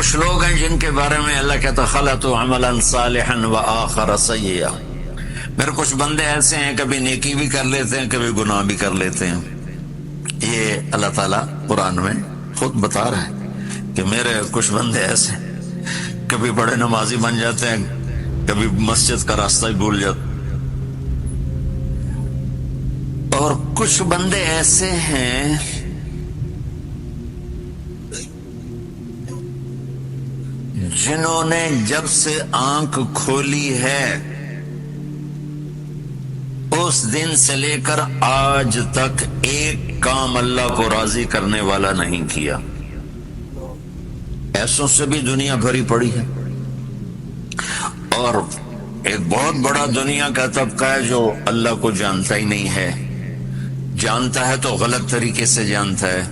کچھ لوگ ہیں جن کے بارے میں اللہ کہتا خلطوا عملا صالحا وآخر سیئا. میرے کچھ بندے ایسے ہیں کبھی نیکی بھی کر لیتے ہیں کبھی گناہ بھی کر لیتے ہیں. یہ اللہ تعالیٰ قرآن میں خود بتا رہا ہے کہ میرے کچھ بندے ایسے ہیں کبھی بڑے نمازی بن جاتے ہیں کبھی مسجد کا راستہ ہی بھول جاتے، اور کچھ بندے ایسے ہیں جنہوں نے جب سے آنکھ کھولی ہے اس دن سے لے کر آج تک ایک کام اللہ کو راضی کرنے والا نہیں کیا. ایسوں سے بھی دنیا بھری پڑی ہے، اور ایک بہت بڑا دنیا کا طبقہ ہے جو اللہ کو جانتا ہی نہیں ہے، جانتا ہے تو غلط طریقے سے جانتا ہے،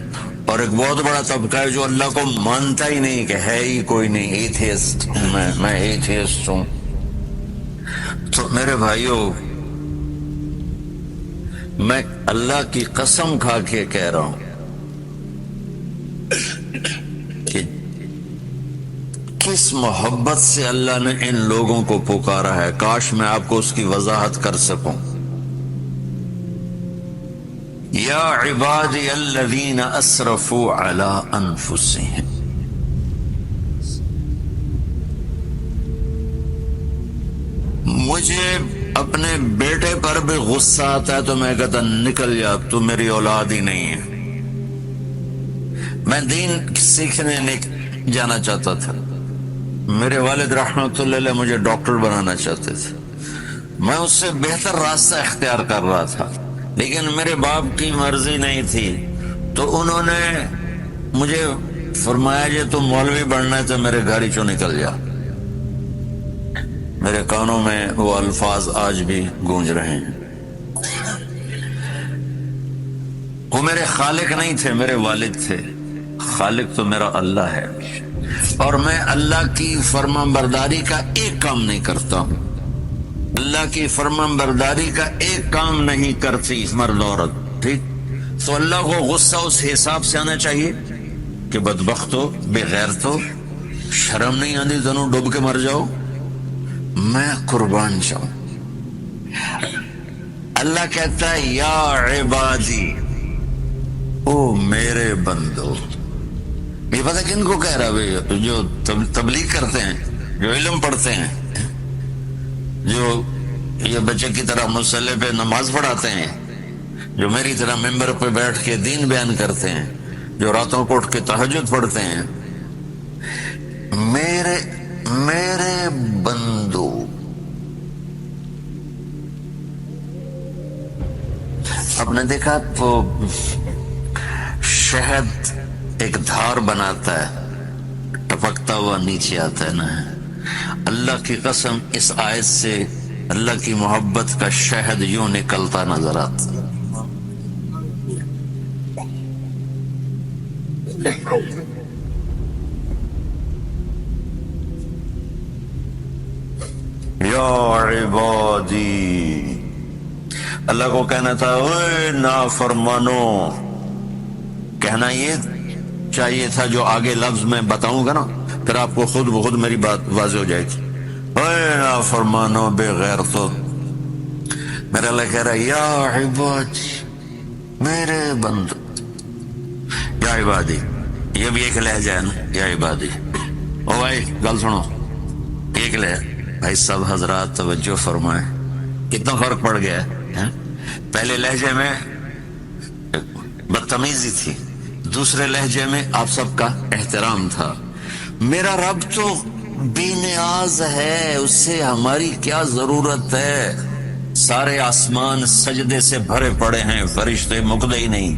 اور ایک بہت بڑا طبقہ ہے جو اللہ کو مانتا ہی نہیں کہ ہے ہی کوئی نہیں. ایتھیسٹ ہوں میں ایتھیسٹ ہوں. تو میرے بھائیوں، میں اللہ کی قسم کھا کے کہہ رہا ہوں کہ کس محبت سے اللہ نے ان لوگوں کو پکارا ہے، کاش میں آپ کو اس کی وضاحت کر سکوں. یا عبادی الذین اسرفوا علی انفسہم، مجھے اپنے بیٹے پر بھی غصہ آتا ہے تو میں کہتا نکل جا، تو میری اولاد ہی نہیں ہے. میں دین سیکھنے جانا چاہتا تھا، میرے والد رحمۃ اللہ علیہ مجھے ڈاکٹر بنانا چاہتے تھے، میں اس سے بہتر راستہ اختیار کر رہا تھا، لیکن میرے باپ کی مرضی نہیں تھی. تو انہوں نے مجھے فرمایا جی تم مولوی بننا ہے تو میرے گھر ہی چوں نکل جا. میرے کانوں میں وہ الفاظ آج بھی گونج رہے ہیں. وہ میرے خالق نہیں تھے، میرے والد تھے. خالق تو میرا اللہ ہے، اور میں اللہ کی فرمان برداری کا ایک کام نہیں کرتا ہوں. اللہ کی فرمان برداری کا ایک کام نہیں کرتی مرد عورت، ٹھیک؟ تو اللہ کو غصہ اس حساب سے آنا چاہیے کہ بدبخت ہو، بے غیرت ہو، شرم نہیں آتی دونوں ڈوب کے مر جاؤ. میں قربان جاؤں. اللہ کہتا ہے یا عبادی، او میرے بندو. یہ پتہ کن کو کہہ رہا ہے؟ جو تبلیغ کرتے ہیں، جو علم پڑھتے ہیں، جو یہ بچے کی طرح مصلی پہ نماز پڑھاتے ہیں، جو میری طرح ممبر پہ بیٹھ کے دین بیان کرتے ہیں، جو راتوں کو اٹھ کے تہجد پڑھتے ہیں. میرے بندو، آپ نے دیکھا تو شہد ایک دھار بناتا ہے، ٹپکتا ہوا نیچے آتا ہے نا. اللہ کی قسم اس آیت سے اللہ کی محبت کا شہد یوں نکلتا نظر آتا. یا عبادی، اللہ کو کہنا تھا اے نافرمانو. کہنا یہ چاہیے تھا جو آگے لفظ میں بتاؤں گا نا، پھر آپ کو خود بخود میری بات واضح ہو جائے گی. اے نافرمانو بے غیرتو. میرا اللہ کہہ رہا ہے یا عبادی، میرے بندو. یا عبادی یہ بھی ایک لہجہ ہے نا، یا عبادی. او بھائی گل سنو، ایک لہجہ. بھائی سب حضرات توجہ فرمائیں، کتنا فرق پڑ گیا ہے. پہلے لہجے میں بدتمیزی تھی، دوسرے لہجے میں آپ سب کا احترام تھا. میرا رب تو بے نیاز ہے، اس سے ہماری کیا ضرورت ہے. سارے آسمان سجدے سے بھرے پڑے ہیں، فرشتے مکدے ہی نہیں.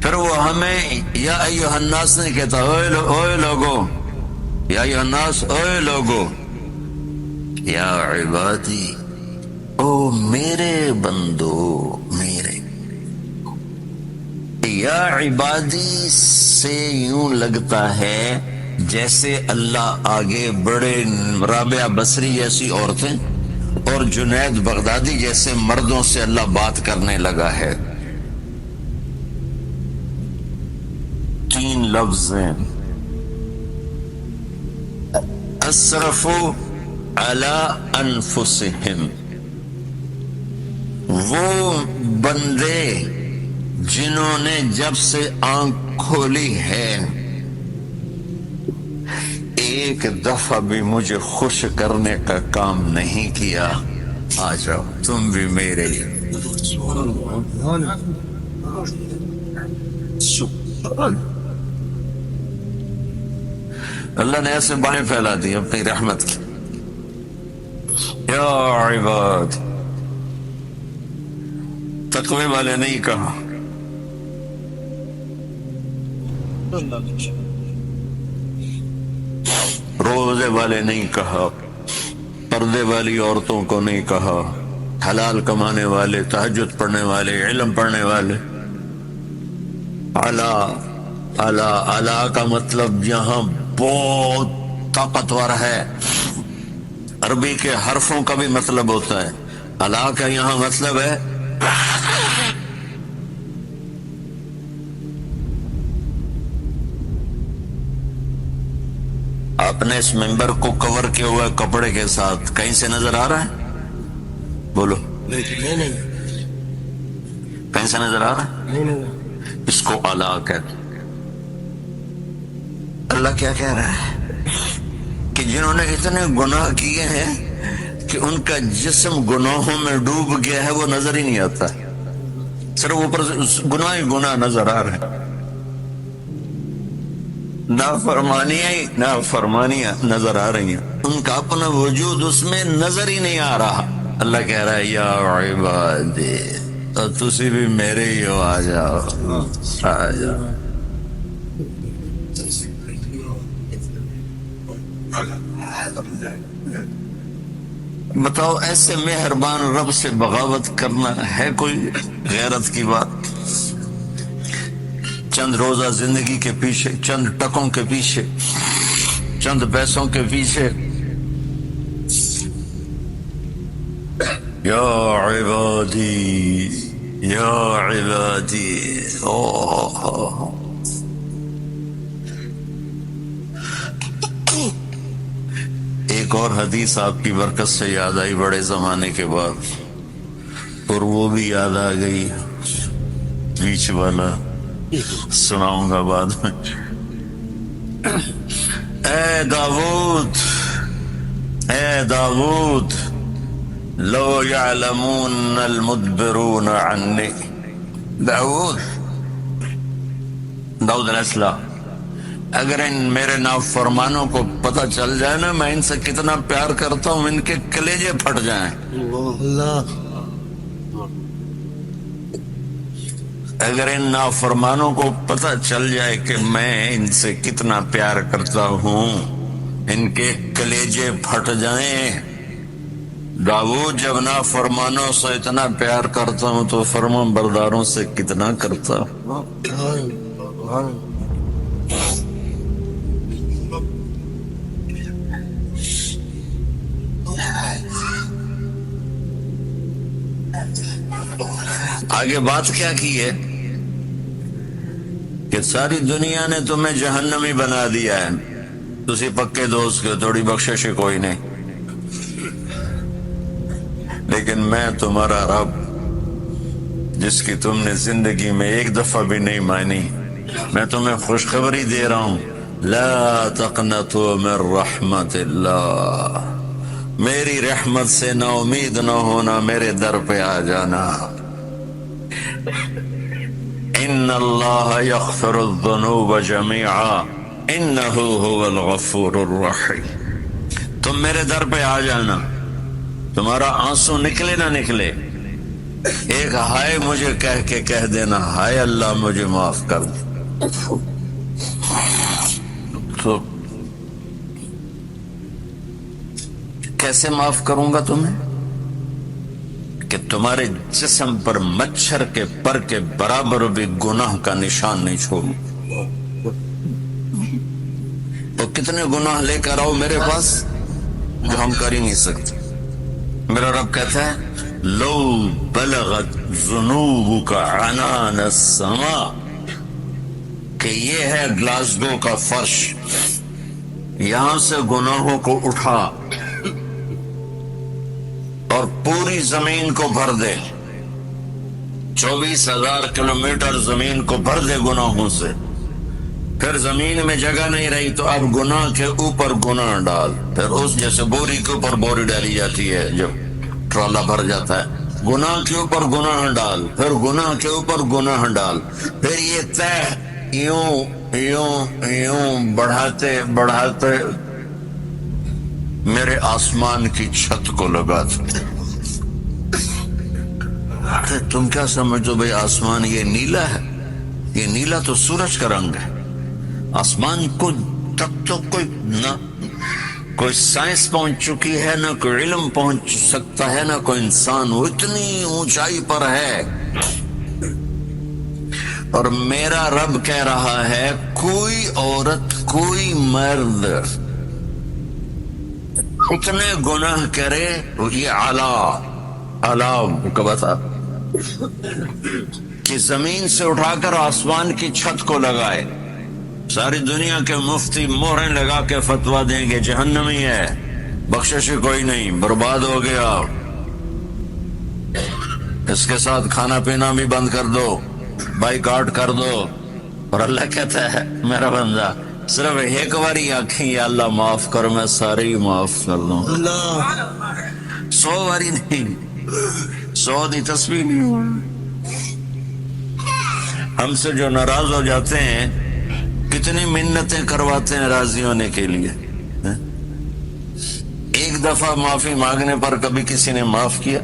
پھر وہ ہمیں یا ایھا الناس نہیں کہتا اوے لوگو، یا ایھا الناس اوے لوگو. یا عبادی، او میرے بندو، میرے. یا عبادی سے یوں لگتا ہے جیسے اللہ آگے بڑے رابعہ بصری جیسی عورتیں اور جنید بغدادی جیسے مردوں سے اللہ بات کرنے لگا ہے. 3 لفظ ہیں. اسرفوا علی انفسہم، وہ بندے جنہوں نے جب سے آنکھ کھولی ہے ایک دفعہ بھی مجھے خوش کرنے کا کام نہیں کیا، آ جاؤ تم بھی میرے۔ اللہ نے ایسے بائیں پھیلا دی اپنی رحمت کی۔ یا عباد، تقوی والے نہیں کہا، روزے والے نہیں کہا، پردے والی عورتوں کو نہیں کہا، حلال کمانے والے، تہجد پڑھنے والے، علم پڑھنے والے۔ اعلیٰ کا مطلب یہاں بہت طاقتور ہے، عربی کے حرفوں کا بھی مطلب ہوتا ہے۔ اعلیٰ کا یہاں مطلب ہے آپ نے اس ممبر کو کور کیا ہوا ہے کپڑے کے ساتھ، کہیں سے نظر آ رہا ہے؟ بولو نہیں، کہیں سے نظر آ رہا ہے؟ اس کو اعلیٰ کہتے ہیں۔ اللہ کیا کہہ رہا ہے کہ جنہوں نے اتنے گناہ کیے ہیں کہ ان کا جسم گناہوں میں ڈوب گیا ہے، وہ نظر ہی نہیں آتا، صرف اوپر سے گناہ ہی گناہ نظر آ رہے ہیں، نافرمانیاں نظر آ رہی ہیں، ان کا اپنا وجود اس میں نظر ہی نہیں آ رہا۔ اللہ کہہ رہا ہے یا عبادی، تو تسی بھی میرے ہی ہو، آ جاؤ آ جاؤ۔ بتاؤ ایسے مہربان رب سے بغاوت کرنا ہے کوئی غیرت کی بات؟ چند روزہ زندگی کے پیچھے، چند ٹکوں کے پیچھے، چند پیسوں کے پیچھے۔ یا عبادی یا عبادی، ایک اور حدیث آپ کی برکت سے یاد آئی بڑے زمانے کے بعد، اور وہ بھی یاد آ گئی، بیچ والا سناؤں گا بعد میں۔ اے داؤد، اے داؤد، لو يعلمون المدبرون عني، داؤد علیہ السلام، اگر ان میرے نافرمانوں کو پتہ چل جائے نا میں ان سے کتنا پیار کرتا ہوں، ان کے کلیجے پھٹ جائیں۔ اللہ، اگر ان نافرمانوں کو پتہ چل جائے کہ میں ان سے کتنا پیار کرتا ہوں، ان کے کلیجے پھٹ جائیں۔ داؤد جب نافرمانوں سے اتنا پیار کرتا ہوں تو فرمان برداروں سے کتنا کرتا ہوں۔ آگے بات کیا کی ہے کہ ساری دنیا نے تمہیں جہنمی بنا دیا ہے، تسی پکے دوست کے، تھوڑی بخشش کوئی نہیں، لیکن میں تمہارا رب جس کی تم نے زندگی میں ایک دفعہ بھی نہیں مانی، میں تمہیں خوشخبری دے رہا ہوں، لا تقنطوا من رحمت اللہ، میری رحمت سے نا امید نہ ہونا، میرے در پہ آ جانا۔ ان اللہ یغفر الذنوب جميعا انہ هو الغفور الرحیم، تم میرے در پہ آ جانا، تمہارا آنسو نکلے نہ نکلے، ایک ہائے مجھے کہہ کے کہہ دینا، ہائے اللہ مجھے معاف کر دے، تو کیسے معاف کروں گا تمہیں کہ تمہارے جسم پر مچھر کے پر کے برابر بھی گناہ کا نشان نہیں چھوڑوں؟ تو کتنے گناہ لے کر آؤ میرے پاس جو ہم کر ہی نہیں سکتے۔ میرا رب کہتا ہے لو بلغت ذنوبک عنان السماء، کہ یہ ہے گلاسگو کا فرش، یہاں سے گناہوں کو اٹھا اور پوری زمین کو بھر دے، 24,000 کلومیٹر زمین کو بھر دے گناہوں سے. پھر زمین میں جگہ نہیں رہی تو اب گناہ کے اوپر گناہ ڈال. پھر اس جیسے بوری کے اوپر بوری ڈالی جاتی ہے جب ٹرالا بھر جاتا ہے، گناہ کے اوپر گناہ ڈال، پھر گناہ کے اوپر گناہ ڈال. پھر یہ طے یوں یوں یوں بڑھاتے بڑھاتے میرے آسمان کی چھت کو لگا دے. ارے تم کیا سمجھو بھئی آسمان یہ نیلا ہے؟ یہ نیلا تو سورج کا رنگ ہے. آسمان کو تک تو کوئی سائنس پہنچ چکی ہے، نہ کوئی علم پہنچ سکتا ہے، نہ کوئی انسان. وہ اتنی اونچائی پر ہے. اور میرا رب کہہ رہا ہے کوئی عورت کوئی مرد اتنے گناہ کرے، یہ علام کو بتا کہ زمین سے اٹھا کر آسمان کی چھت کو لگائے. ساری دنیا کے مفتی مہریں لگا کے فتویٰ دیں گے جہنمی ہے، بخشش کوئی نہیں، برباد ہو گیا، اس کے ساتھ کھانا پینا بھی بند کر دو، بائیکاٹ کر دو. اور اللہ کہتا ہے میرا بندہ صرف ایک باری آنکھیں یا اللہ معاف کر، میں سارے ہی معاف کر دوں. اللہ 100 باری نہیں، 100 دی تسبیح نہیں. ہم سے جو ناراض ہو جاتے ہیں کتنی منتیں کرواتے ہیں راضی ہونے کے لیے. ایک دفعہ معافی مانگنے پر کبھی کسی نے معاف کیا؟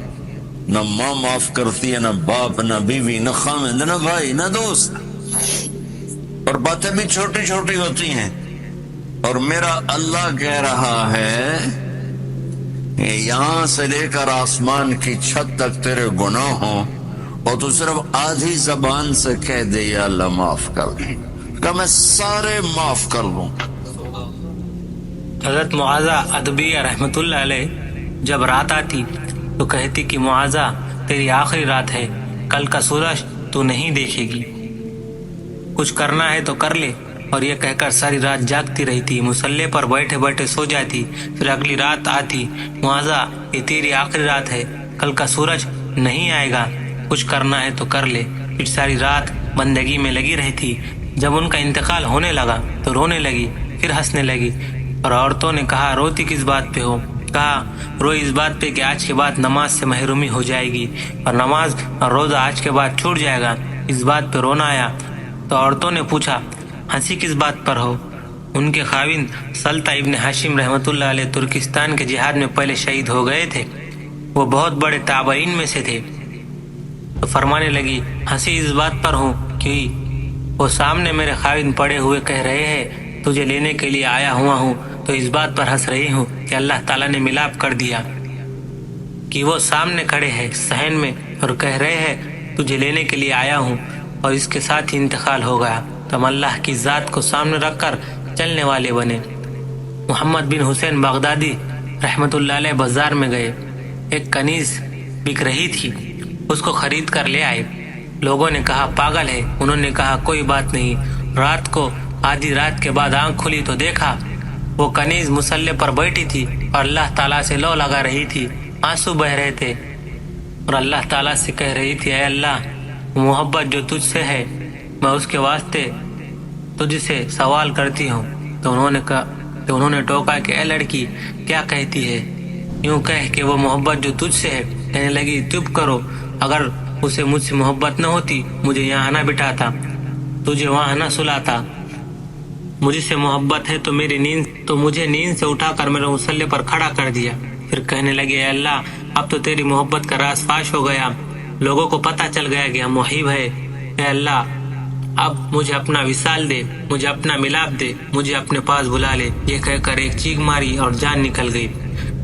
نہ ماں معاف کرتی ہے، نہ باپ، نہ بیوی، نہ خامند، نہ بھائی، نہ دوست. اور باتیں بھی چھوٹی چھوٹی ہوتی ہیں. اور میرا اللہ کہہ رہا ہے کہ یہاں سے لے کر آسمان کی چھت تک تیرے گناہ ہوں اور تو صرف آدھی زبان سے کہہ دے یا اللہ معاف کر دے، کہ میں سارے معاف کر دوں. حضرت معاذہ ادبیہ رحمت اللہ علیہ جب رات آتی تو کہتی کہ معاذہ تیری آخری رات ہے، کل کا سورج تو نہیں دیکھے گی، کچھ کرنا ہے تو کر لے. اور یہ کہہ کر ساری رات جاگتی رہتی، مصلی پر بیٹھے بیٹھے سو جاتی. پھر اگلی رات آتی، معاذہ یہ تیری آخری رات ہے، کل کا سورج نہیں آئے گا، کچھ کرنا ہے تو کر لے. پھر ساری رات بندگی میں لگی رہتی. جب ان کا انتقال ہونے لگا تو رونے لگی، پھر ہنسنے لگی. اور عورتوں نے کہا روتی کس بات پہ ہو؟ کہا رو اس بات پہ کہ آج کے بعد نماز سے محرومی ہو جائے گی اور نماز اور روزہ آج کے بعد چھوٹ جائے گا، اس بات پہ رونا آیا. تو عورتوں نے پوچھا ہنسی کس بات پر ہو؟ ان کے خاوند سلطہ ابن ہاشم رحمت اللہ علیہ ترکستان کے جہاد میں پہلے شہید ہو گئے تھے، وہ بہت بڑے تابعین میں سے تھے. تو فرمانے لگی ہنسی اس بات پر ہوں کہ وہ سامنے میرے خاوند پڑے ہوئے کہہ رہے ہیں تجھے لینے کے لیے آیا ہوا ہوں، تو اس بات پر ہنس رہی ہوں کہ اللہ تعالیٰ نے ملاپ کر دیا کہ وہ سامنے کھڑے ہیں صحن میں اور کہہ رہے ہیں تجھے لینے کے لیے آیا ہوں، اور اس کے ساتھ ہی انتقال ہو گیا. تو ہم اللہ کی ذات کو سامنے رکھ کر چلنے والے بنے. محمد بن حسین بغدادی رحمت اللہ علیہ بازار میں گئے، ایک کنیز بک رہی تھی، اس کو خرید کر لے آئے. لوگوں نے کہا پاگل ہے، انہوں نے کہا کوئی بات نہیں. رات کو آدھی رات کے بعد آنکھ کھلی تو دیکھا وہ کنیز مصلی پر بیٹھی تھی اور اللہ تعالیٰ سے لو لگا رہی تھی، آنسو بہ رہے تھے اور اللہ تعالیٰ سے کہہ رہی تھی اے اللہ محبت جو تجھ سے ہے میں اس کے واسطے تجھ سے سوال کرتی ہوں. تو انہوں نے ٹوکا کہ اے لڑکی کیا کہتی ہے؟ یوں کہہ کہ وہ محبت جو تجھ سے ہے. کہنے لگی چپ کرو، اگر اسے مجھ سے محبت نہ ہوتی مجھے یہاں نہ بٹھاتا، تجھے وہاں نہ سلاتا. مجھ سے محبت ہے تو مجھے نیند سے اٹھا کر میرے مصلی پر کھڑا کر دیا. پھر کہنے لگے اے اللہ اب تو تیری محبت کا راز فاش ہو گیا، لوگوں کو پتہ چل گیا کہ ہم محب ہے. اے اللہ اب مجھے اپنا وصال دے، مجھے اپنا ملاپ دے، مجھے اپنے پاس بلا لے. یہ کہہ کر ایک چیخ ماری اور جان نکل گئی.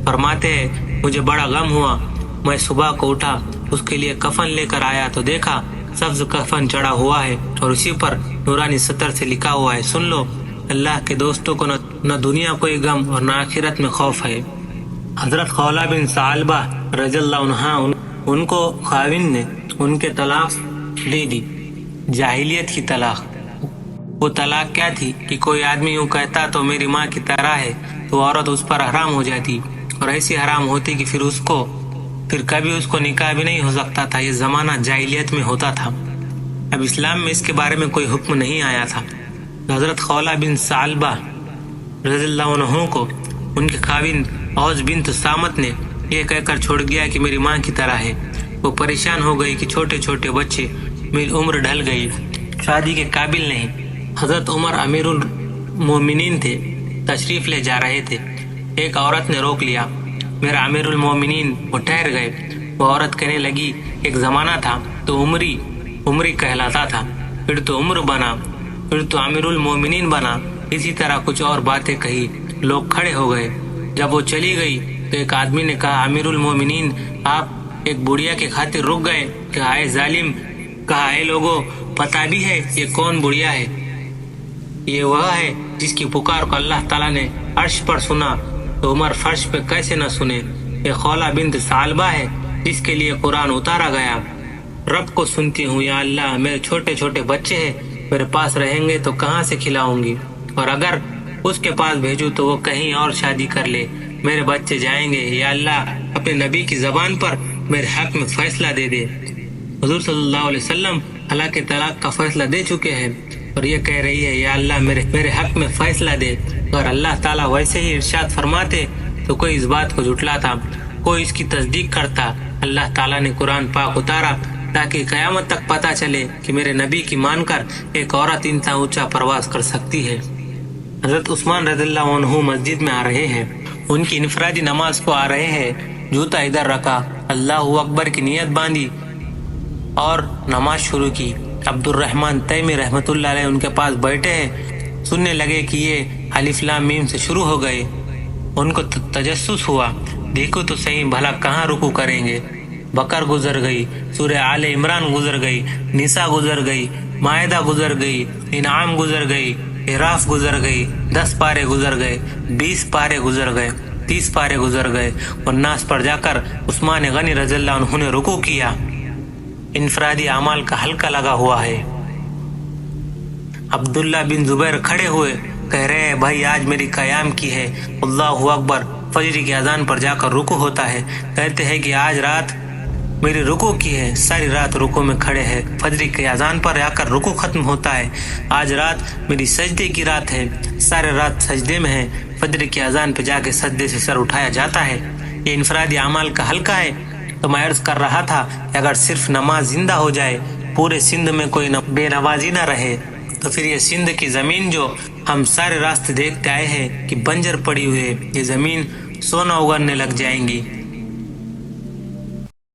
فرماتے ہیں مجھے بڑا غم ہوا، میں صبح کو اٹھا اس کے لیے کفن لے کر آیا تو دیکھا سبز کفن چڑھا ہوا ہے اور اسی پر نورانی سطر سے لکھا ہوا ہے سن لو اللہ کے دوستوں کو نہ دنیا کوئی غم اور نہ آخرت میں خوف ہے. حضرت خولہ بن ثعلبہ رضی اللہ عنہ ان کو خاوند نے ان کے طلاق دے دی، جاہلیت کی طلاق. وہ طلاق کیا تھی کہ کوئی آدمی یوں کہتا تو میری ماں کی طرح ہے تو عورت اس پر حرام ہو جاتی، اور ایسی حرام ہوتی کہ پھر کبھی اس کو نکاح بھی نہیں ہو سکتا تھا۔ یہ زمانہ جاہلیت میں ہوتا تھا، اب اسلام میں اس کے بارے میں کوئی حکم نہیں آیا تھا۔ حضرت خولہ بن ثعلبہ رضی اللہ عنہ کو ان کے خاوند اوس بنت صامت نے یہ کہہ کر چھوڑ دیا کہ میری ماں کی طرح ہے۔ وہ پریشان ہو گئی کہ چھوٹے چھوٹے بچے، میری عمر ڈھل گئی، شادی کے قابل نہیں۔ حضرت عمر امیر المومنین تھے، تشریف لے جا رہے تھے، ایک عورت نے روک لیا۔ میرا امیر المومنین، وہ ٹھہر گئے۔ وہ عورت کہنے لگی، ایک زمانہ تھا تو عمری کہلاتا تھا، پھر تو عمر بنا، پھر تو امیر المومنین بنا، اسی طرح کچھ اور باتیں کہی۔ لوگ کھڑے ہو گئے۔ جب وہ چلی گئی تو ایک آدمی نے کہا، امیر المومنین، آپ ایک بڑھیا کی خاطر رک گئے؟ کہا، اے ظالم، کہا، اے لوگوں، پتہ بھی ہے یہ کون بڑھیا ہے؟ یہ وہ ہے جس کی پکار کو اللہ تعالیٰ نے عرش پر سنا تو عمر فرش پہ کیسے نہ سنے؟ یہ خولہ بنت ثعلبہ ہے جس کے لیے قرآن اتارا گیا۔ رب کو سنتی ہوں، یا اللہ، میرے چھوٹے چھوٹے بچے ہیں، میرے پاس رہیں گے تو کہاں سے کھلاؤں گی، اور اگر اس کے پاس بھیجوں تو وہ کہیں اور شادی کر لے، میرے بچے جائیں گے۔ یا اللہ، اپنے نبی کی زبان پر میرے حق میں فیصلہ دے دے۔ حضور صلی اللہ علیہ وسلم حالانکہ طلاق کا فیصلہ دے چکے ہیں، اور یہ کہہ رہی ہے، یا اللہ، میرے حق میں فیصلہ دے۔ اور اللہ تعالیٰ ویسے ہی ارشاد فرماتے تو کوئی اس بات کو جھٹلاتا، کوئی اس کی تصدیق کرتا۔ اللہ تعالیٰ نے قرآن پاک اتارا تاکہ قیامت تک پتہ چلے کہ میرے نبی کی مان کر ایک عورت انتہا اونچا پرواز کر سکتی ہے۔ حضرت عثمان رضی اللہ عنہ مسجد میں آ رہے ہیں، ان کی انفرادی نماز کو آ رہے ہیں، جوتا ادھر رکھا، اللہ اکبر کی نیت باندھی اور نماز شروع کی۔ عبد الرحمن تیمی رحمۃ اللہ علیہ ان کے پاس بیٹھے ہیں، سننے لگے کہ یہ الف لام میم سے شروع ہو گئے۔ ان کو تجسس ہوا، دیکھو تو صحیح بھلا کہاں رکوع کریں گے۔ بقر گزر گئی، سورہ آل عمران گزر گئی، نساء گزر گئی، مائدہ گزر گئی، انعام گزر گئی، اعراف گزر گئی، 10 پارے گزر گئے، 20 پارے گزر گئے، 30 پارے گزر گئے، اور ناس پر جا کر عثمان غنی رضی اللہ عنہ نے رکوع کیا۔ انفرادی اعمال کا حلقہ لگا ہوا ہے۔ عبداللہ بن زبیر کھڑے ہوئے، کہہ رہے ہیں، بھائی آج میری قیام کی ہے، اللہ اکبر، فجر کی اذان پر جا کر رکوع ہوتا ہے۔ کہتے ہیں کہ آج رات میری رکوع کی ہے، ساری رات رکوع میں کھڑے ہیں، فجر کی اذان پر جا کر رکوع ختم ہوتا ہے۔ آج رات میری سجدے کی رات ہے، سارے رات سجدے میں ہے، فجر کی اذان پہ جا کے سجدے سے سر اٹھایا جاتا ہے۔ یہ انفرادی اعمال کا حلقہ ہے۔ تو میں عرض کر رہا تھا کہ اگر صرف نماز زندہ ہو جائے، پورے سندھ میں کوئی بے نمازی نہ رہے، تو پھر یہ سندھ کی زمین جو ہم سارے راستے دیکھتے آئے ہیں کہ بنجر پڑی ہوئی ہے، یہ زمین سونا اگانے لگ جائیں گی۔